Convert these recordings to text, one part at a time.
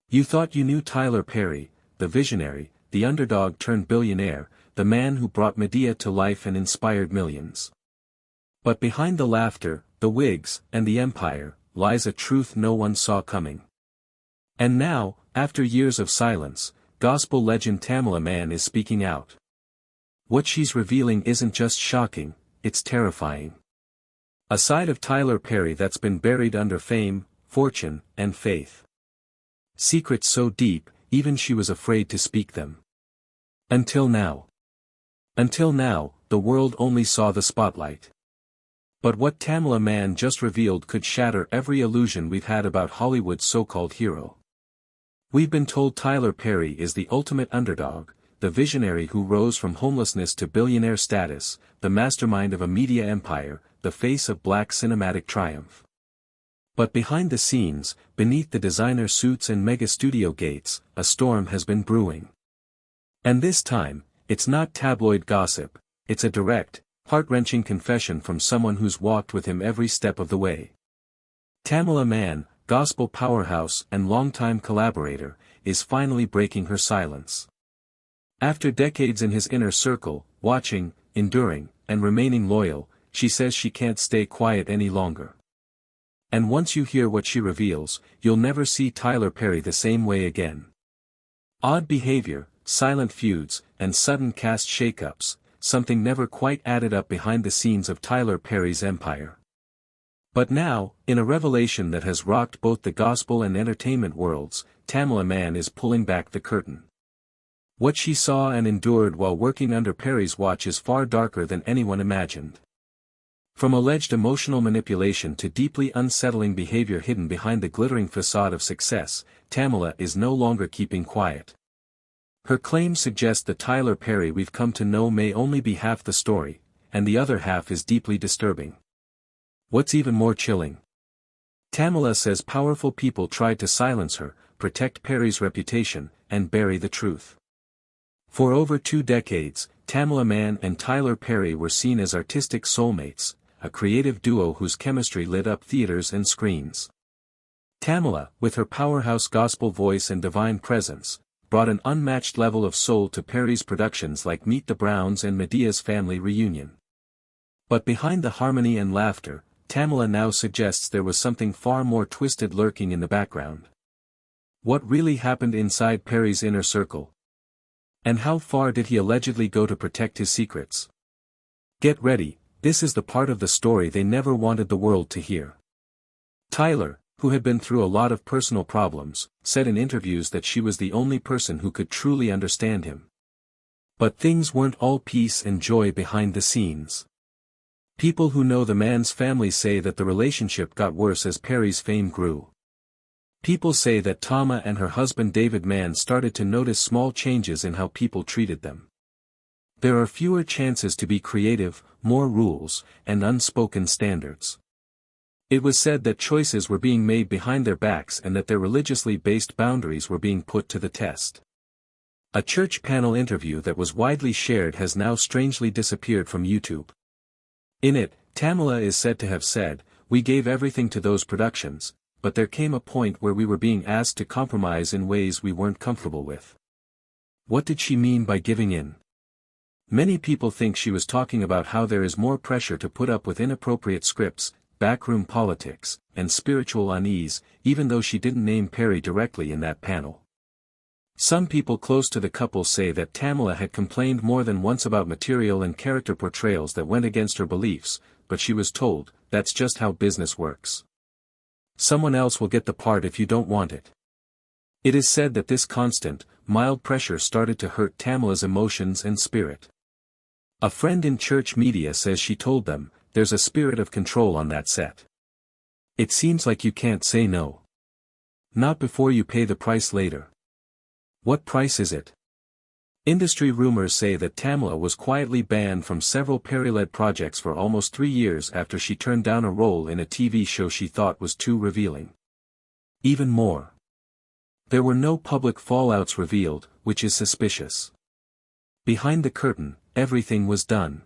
You thought you knew Tyler Perry, the visionary, the underdog turned billionaire, the man who brought Medea to life and inspired millions. But behind the laughter, the wigs, and the empire, lies a truth no one saw coming. And now, after years of silence, gospel legend Tamela Mann is speaking out. What she's revealing isn't just shocking, it's terrifying. A side of Tyler Perry that's been buried under fame, fortune, and faith. Secrets so deep, even she was afraid to speak them. Until now. Until now, the world only saw the spotlight. But what Tamela Mann just revealed could shatter every illusion we've had about Hollywood's so-called hero. We've been told Tyler Perry is the ultimate underdog, the visionary who rose from homelessness to billionaire status, the mastermind of a media empire, the face of black cinematic triumph. But behind the scenes, beneath the designer suits and mega studio gates, a storm has been brewing. And this time, it's not tabloid gossip, it's a direct, heart-wrenching confession from someone who's walked with him every step of the way. Tamela Mann, gospel powerhouse and longtime collaborator, is finally breaking her silence. After decades in his inner circle, watching, enduring, and remaining loyal, she says she can't stay quiet any longer. And once you hear what she reveals, you'll never see Tyler Perry the same way again. Odd behavior, silent feuds, and sudden cast shakeups, something never quite added up behind the scenes of Tyler Perry's empire. But now, in a revelation that has rocked both the gospel and entertainment worlds, Tamela Mann is pulling back the curtain. What she saw and endured while working under Perry's watch is far darker than anyone imagined. From alleged emotional manipulation to deeply unsettling behavior hidden behind the glittering facade of success, Tamela is no longer keeping quiet. Her claims suggest that Tyler Perry we've come to know may only be half the story, and the other half is deeply disturbing. What's even more chilling? Tamela says powerful people tried to silence her, protect Perry's reputation, and bury the truth. For over 2 decades, Tamela Mann and Tyler Perry were seen as artistic soulmates, a creative duo whose chemistry lit up theaters and screens. Tamela, with her powerhouse gospel voice and divine presence, brought an unmatched level of soul to Perry's productions like Meet the Browns and Medea's Family Reunion. But behind the harmony and laughter, Tamela now suggests there was something far more twisted lurking in the background. What really happened inside Perry's inner circle? And how far did he allegedly go to protect his secrets? Get ready, this is the part of the story they never wanted the world to hear. Tyler, who had been through a lot of personal problems, said in interviews that she was the only person who could truly understand him. But things weren't all peace and joy behind the scenes. People who know the man's family say that the relationship got worse as Perry's fame grew. People say that Tama and her husband David Mann started to notice small changes in how people treated them. There are fewer chances to be creative, more rules, and unspoken standards. It was said that choices were being made behind their backs and that their religiously based boundaries were being put to the test. A church panel interview that was widely shared has now strangely disappeared from YouTube. In it, Tamela is said to have said, "We gave everything to those productions, but there came a point where we were being asked to compromise in ways we weren't comfortable with." What did she mean by giving in? Many people think she was talking about how there is more pressure to put up with inappropriate scripts, backroom politics, and spiritual unease, even though she didn't name Perry directly in that panel. Some people close to the couple say that Tamela had complained more than once about material and character portrayals that went against her beliefs, but she was told, "That's just how business works. Someone else will get the part if you don't want it." It is said that this constant, mild pressure started to hurt Tamela's emotions and spirit. A friend in church media says she told them, "There's a spirit of control on that set. It seems like you can't say no. Not before you pay the price later." What price is it? Industry rumors say that Tamela was quietly banned from several Perry-led projects for almost 3 years after she turned down a role in a TV show she thought was too revealing. Even more. There were no public fallouts revealed, which is suspicious. Behind the curtain, everything was done.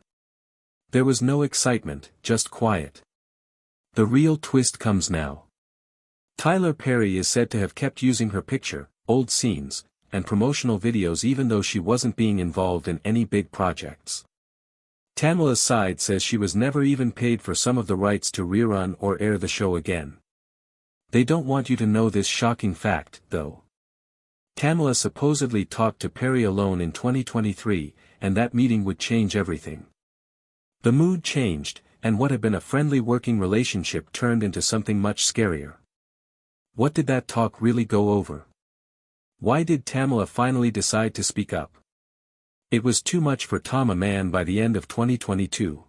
There was no excitement, just quiet. The real twist comes now. Tyler Perry is said to have kept using her picture, old scenes, and promotional videos even though she wasn't being involved in any big projects. Tamela's side says she was never even paid for some of the rights to rerun or air the show again. They don't want you to know this shocking fact, though. Tamela supposedly talked to Perry alone in 2023, and that meeting would change everything. The mood changed, and what had been a friendly working relationship turned into something much scarier. What did that talk really go over? Why did Tamela finally decide to speak up? It was too much for Tamela Mann by the end of 2022.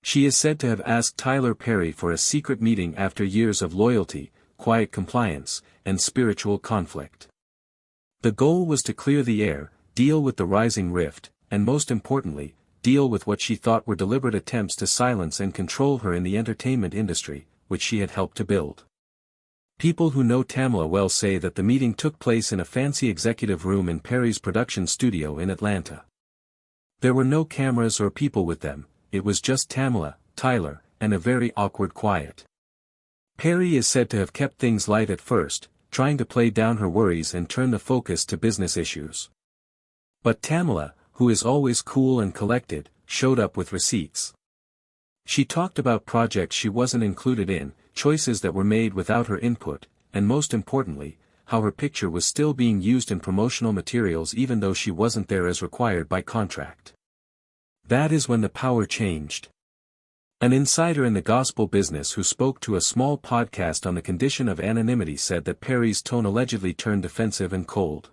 She is said to have asked Tyler Perry for a secret meeting after years of loyalty, quiet compliance, and spiritual conflict. The goal was to clear the air, deal with the rising rift, and most importantly, deal with what she thought were deliberate attempts to silence and control her in the entertainment industry, which she had helped to build. People who know Tamela well say that the meeting took place in a fancy executive room in Perry's production studio in Atlanta. There were no cameras or people with them, it was just Tamela, Tyler, and a very awkward quiet. Perry is said to have kept things light at first, trying to play down her worries and turn the focus to business issues. But Tamela, who is always cool and collected, showed up with receipts. She talked about projects she wasn't included in, choices that were made without her input, and most importantly, how her picture was still being used in promotional materials even though she wasn't there as required by contract. That is when the power changed. An insider in the gospel business who spoke to a small podcast on the condition of anonymity said that Perry's tone allegedly turned defensive and cold.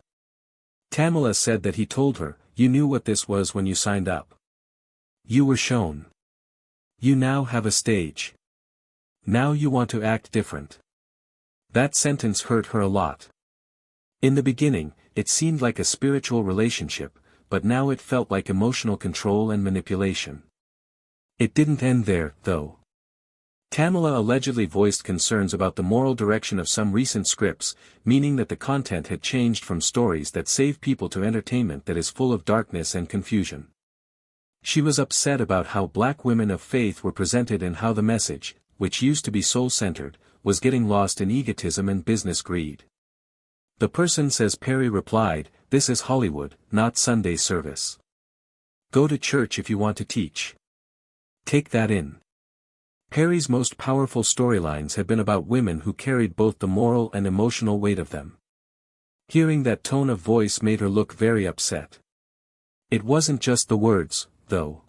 Tamela said that he told her, "You knew what this was when you signed up. You were shown. You now have a stage. Now you want to act different." That sentence hurt her a lot. In the beginning, it seemed like a spiritual relationship, but now it felt like emotional control and manipulation. It didn't end there, though. Tamela allegedly voiced concerns about the moral direction of some recent scripts, meaning that the content had changed from stories that save people to entertainment that is full of darkness and confusion. She was upset about how black women of faith were presented and how the message, which used to be soul-centered, was getting lost in egotism and business greed. The person says Perry replied, "This is Hollywood, not Sunday service. Go to church if you want to teach. Take that in." Perry's most powerful storylines had been about women who carried both the moral and emotional weight of them. Hearing that tone of voice made her look very upset. It wasn't just the words, though.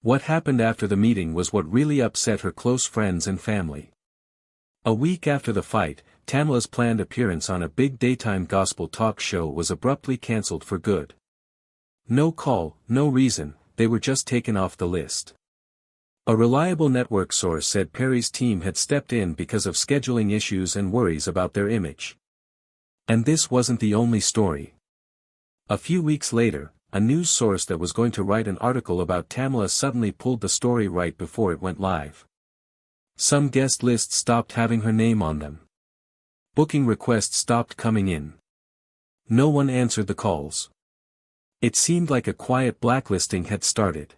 What happened after the meeting was what really upset her close friends and family. A week after the fight, Tamela's planned appearance on a big daytime gospel talk show was abruptly cancelled for good. No call, no reason, they were just taken off the list. A reliable network source said Perry's team had stepped in because of scheduling issues and worries about their image. And this wasn't the only story. A few weeks later, a news source that was going to write an article about Tamela suddenly pulled the story right before it went live. Some guest lists stopped having her name on them. Booking requests stopped coming in. No one answered the calls. It seemed like a quiet blacklisting had started.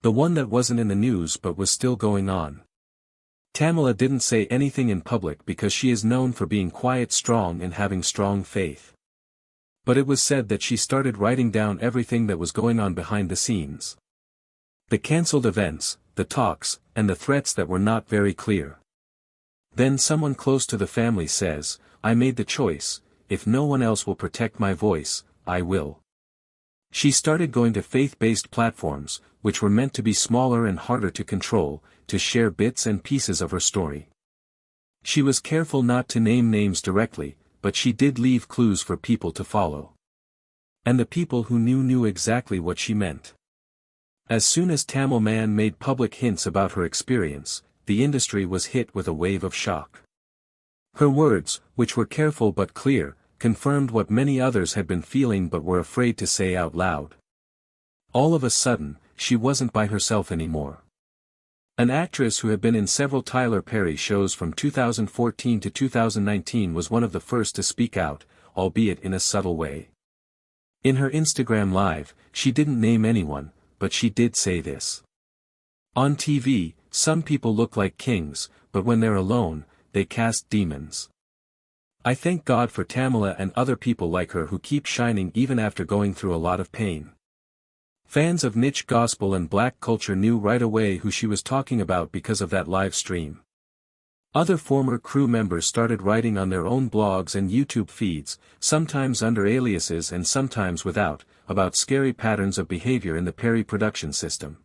The one that wasn't in the news but was still going on. Tamela didn't say anything in public because she is known for being quiet, strong and having strong faith. But it was said that she started writing down everything that was going on behind the scenes. The cancelled events, the talks, and the threats that were not very clear. Then someone close to the family says, "I made the choice, if no one else will protect my voice, I will." She started going to faith-based platforms, which were meant to be smaller and harder to control, to share bits and pieces of her story. She was careful not to name names directly, but she did leave clues for people to follow. And the people who knew exactly what she meant. As soon as Tamela Mann made public hints about her experience, the industry was hit with a wave of shock. Her words, which were careful but clear, confirmed what many others had been feeling but were afraid to say out loud. All of a sudden, she wasn't by herself anymore. An actress who had been in several Tyler Perry shows from 2014 to 2019 was one of the first to speak out, albeit in a subtle way. In her Instagram Live, she didn't name anyone, but she did say this. "On TV, some people look like kings, but when they're alone, they cast demons. I thank God for Tamela and other people like her who keep shining even after going through a lot of pain. Fans of niche gospel and black culture knew right away who she was talking about because of that live stream. Other former crew members started writing on their own blogs and YouTube feeds, sometimes under aliases and sometimes without, about scary patterns of behavior in the Perry production system.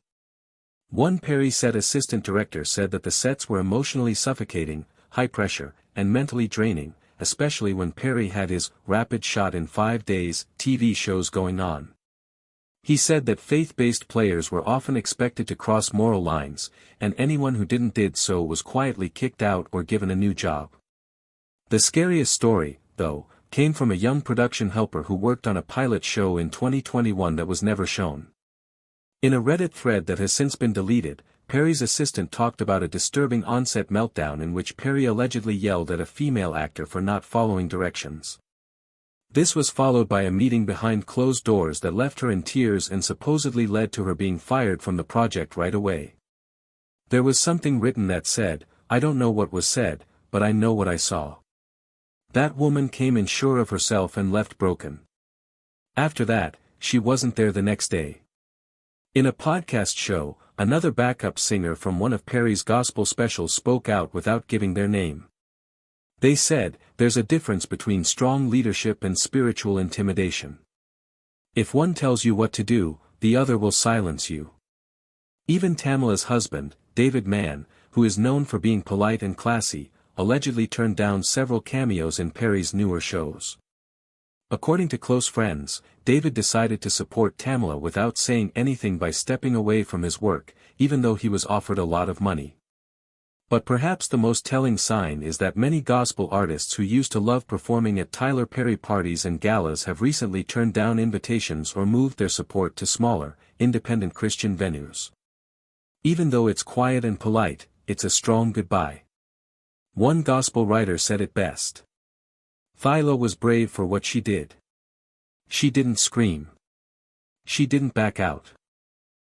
One Perry set assistant director said that the sets were emotionally suffocating, high pressure, and mentally draining, especially when Perry had his rapid shot in 5 days TV shows going on. He said that faith-based players were often expected to cross moral lines, and anyone who did so was quietly kicked out or given a new job. The scariest story, though, came from a young production helper who worked on a pilot show in 2021 that was never shown. In a Reddit thread that has since been deleted, Perry's assistant talked about a disturbing on-set meltdown in which Perry allegedly yelled at a female actor for not following directions. This was followed by a meeting behind closed doors that left her in tears and supposedly led to her being fired from the project right away. There was something written that said, "I don't know what was said, but I know what I saw." That woman came in sure of herself and left broken. After that, she wasn't there the next day. In a podcast show, another backup singer from one of Perry's gospel specials spoke out without giving their name. They said, "There's a difference between strong leadership and spiritual intimidation. If one tells you what to do, the other will silence you." Even Tamela's husband, David Mann, who is known for being polite and classy, allegedly turned down several cameos in Perry's newer shows. According to close friends, David decided to support Tamela without saying anything by stepping away from his work, even though he was offered a lot of money. But perhaps the most telling sign is that many gospel artists who used to love performing at Tyler Perry parties and galas have recently turned down invitations or moved their support to smaller, independent Christian venues. Even though it's quiet and polite, it's a strong goodbye. One gospel writer said it best. Philo was brave for what she did. She didn't scream. She didn't back out.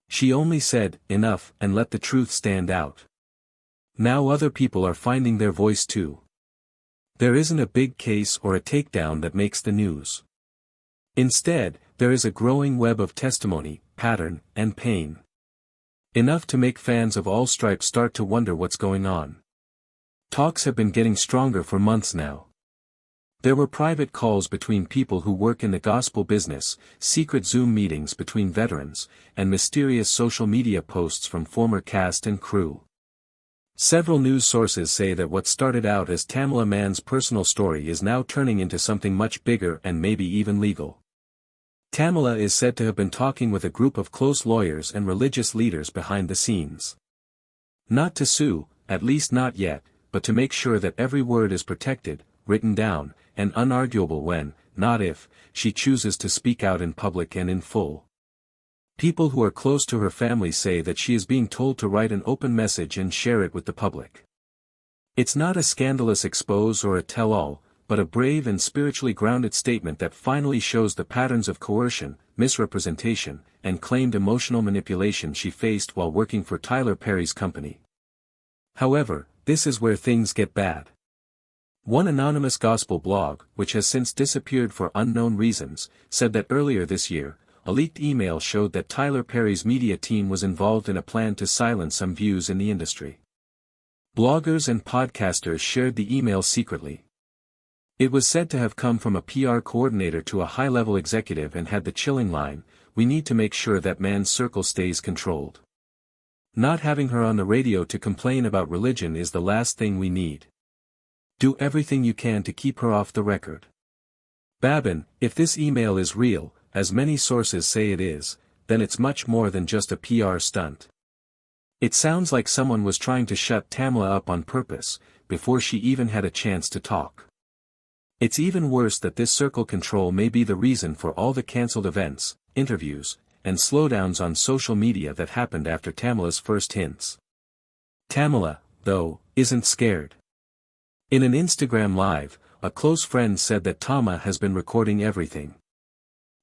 She only said, "Enough," and let the truth stand out. Now other people are finding their voice too. There isn't a big case or a takedown that makes the news. Instead, there is a growing web of testimony, pattern, and pain. Enough to make fans of all stripes start to wonder what's going on. Talks have been getting stronger for months now. There were private calls between people who work in the gospel business, secret Zoom meetings between veterans, and mysterious social media posts from former cast and crew. Several news sources say that what started out as Tamela Mann's personal story is now turning into something much bigger and maybe even legal. Tamela is said to have been talking with a group of close lawyers and religious leaders behind the scenes. Not to sue, at least not yet, but to make sure that every word is protected, written down, and unarguable when, not if, she chooses to speak out in public and in full. People who are close to her family say that she is being told to write an open message and share it with the public. It's not a scandalous expose or a tell-all, but a brave and spiritually grounded statement that finally shows the patterns of coercion, misrepresentation, and claimed emotional manipulation she faced while working for Tyler Perry's company. However, this is where things get bad. One anonymous gospel blog, which has since disappeared for unknown reasons, said that earlier this year, a leaked email showed that Tyler Perry's media team was involved in a plan to silence some views in the industry. Bloggers and podcasters shared the email secretly. It was said to have come from a PR coordinator to a high-level executive and had the chilling line, "We need to make sure that Mann's circle stays controlled. Not having her on the radio to complain about religion is the last thing we need. Do everything you can to keep her off the record." Babin, if this email is real, as many sources say it is, then it's much more than just a PR stunt. It sounds like someone was trying to shut Tamela up on purpose, before she even had a chance to talk. It's even worse that this circle control may be the reason for all the cancelled events, interviews, and slowdowns on social media that happened after Tamela's first hints. Tamela, though, isn't scared. In an Instagram Live, a close friend said that Tama has been recording everything.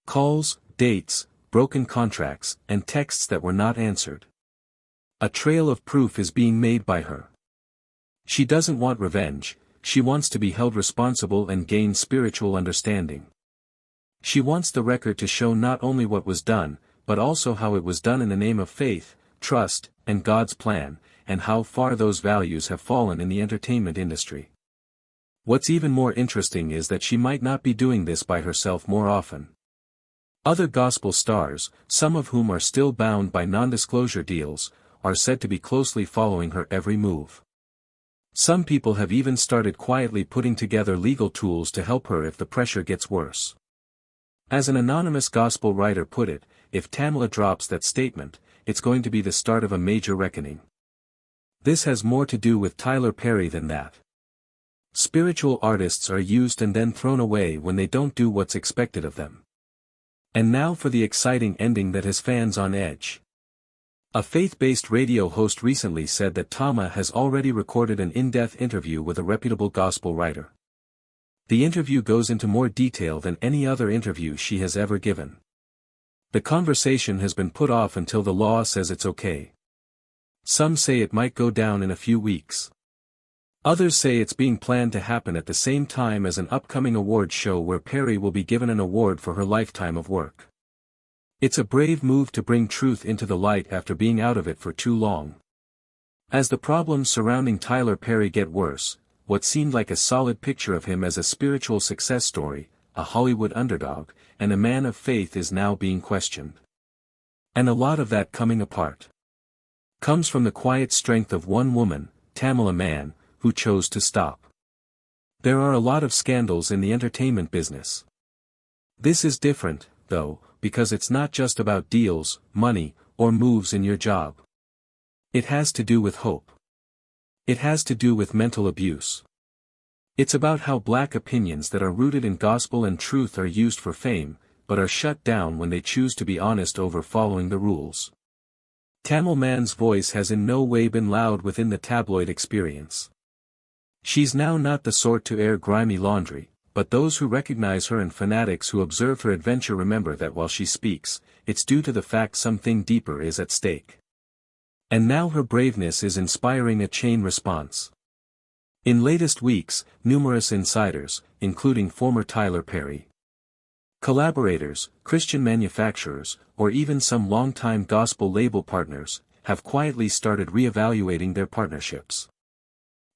Calls, dates, broken contracts, and texts that were not answered. A trail of proof is being made by her. She doesn't want revenge, she wants to be held responsible and gain spiritual understanding. She wants the record to show not only what was done, but also how it was done in the name of faith, trust, and God's plan, and how far those values have fallen in the entertainment industry. What's even more interesting is that she might not be doing this by herself more often. Other gospel stars, some of whom are still bound by non-disclosure deals, are said to be closely following her every move. Some people have even started quietly putting together legal tools to help her if the pressure gets worse. As an anonymous gospel writer put it, if Tamela drops that statement, it's going to be the start of a major reckoning. This has more to do with Tyler Perry than that. Spiritual artists are used and then thrown away when they don't do what's expected of them. And now for the exciting ending that has fans on edge. A faith-based radio host recently said that Tama has already recorded an in-depth interview with a reputable gospel writer. The interview goes into more detail than any other interview she has ever given. The conversation has been put off until the law says it's okay. Some say it might go down in a few weeks. Others say it's being planned to happen at the same time as an upcoming award show where Perry will be given an award for her lifetime of work. It's a brave move to bring truth into the light after being out of it for too long. As the problems surrounding Tyler Perry get worse, what seemed like a solid picture of him as a spiritual success story, a Hollywood underdog, and a man of faith is now being questioned. And a lot of that coming apart comes from the quiet strength of one woman, Tamela Mann, who chose to stop. There are a lot of scandals in the entertainment business. This is different, though, because it's not just about deals, money, or moves in your job. It has to do with hope. It has to do with mental abuse. It's about how black opinions that are rooted in gospel and truth are used for fame, but are shut down when they choose to be honest over following the rules. Tamela Mann's voice has in no way been loud within the tabloid experience. She's now not the sort to air grimy laundry, but those who recognize her and fanatics who observe her adventure remember that while she speaks, it's due to the fact something deeper is at stake. And now her braveness is inspiring a chain response. In latest weeks, numerous insiders, including former Tyler Perry collaborators, Christian manufacturers, or even some longtime gospel label partners, have quietly started reevaluating their partnerships.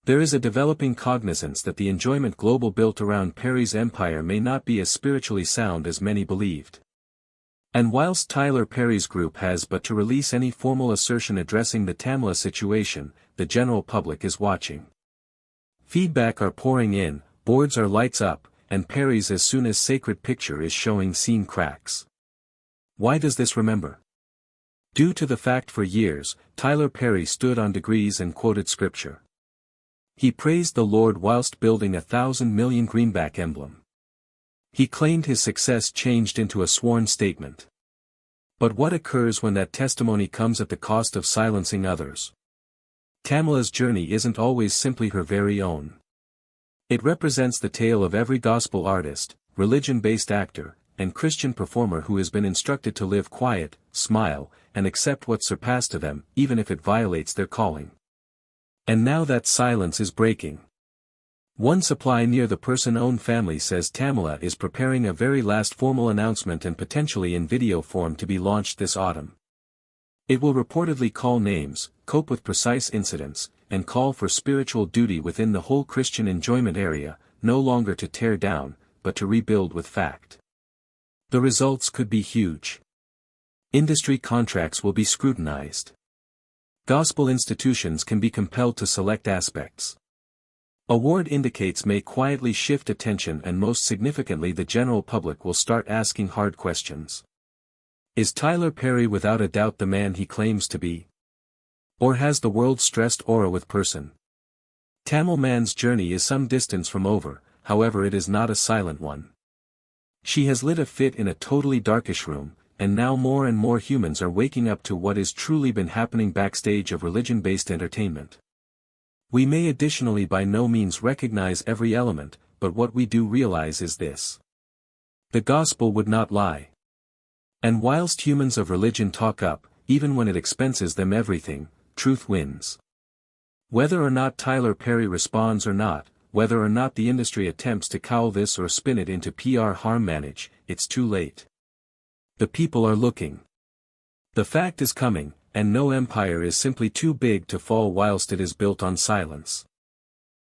There is a developing cognizance that the enjoyment global built around Perry's empire may not be as spiritually sound as many believed. And whilst Tyler Perry's group has but to release any formal assertion addressing the Tamela situation, the general public is watching. Feedback are pouring in, boards are lights up, and Perry's as soon as sacred picture is showing scene cracks. Why does this remember? Due to the fact for years, Tyler Perry stood on degrees and quoted scripture. He praised the Lord whilst building a 1,000,000,000 greenback emblem. He claimed his success changed into a sworn statement. But what occurs when that testimony comes at the cost of silencing others? Tamela's journey isn't always simply her very own. It represents the tale of every gospel artist, religion-based actor, and Christian performer who has been instructed to live quiet, smile, and accept what's surpassed to them, even if it violates their calling. And now that silence is breaking. One supply near the person-owned family says Tamela is preparing a very last formal announcement and potentially in video form to be launched this autumn. It will reportedly call names, cope with precise incidents, and call for spiritual duty within the whole Christian enjoyment area, no longer to tear down, but to rebuild with fact. The results could be huge. Industry contracts will be scrutinized. Gospel institutions can be compelled to select aspects. Award indicates may quietly shift attention, and most significantly the general public will start asking hard questions. Is Tyler Perry without a doubt the man he claims to be? Or has the world's stressed aura with person? Tamela Mann's journey is some distance from over, however it is not a silent one. She has lit a fit in a totally darkish room, and now more and more humans are waking up to what has truly been happening backstage of religion-based entertainment. We may additionally by no means recognize every element, but what we do realize is this. The gospel would not lie. And whilst humans of religion talk up, even when it expenses them everything, truth wins. Whether or not Tyler Perry responds or not, whether or not the industry attempts to cowl this or spin it into PR harm manage, it's too late. The people are looking. The fact is coming, and no empire is simply too big to fall whilst it is built on silence.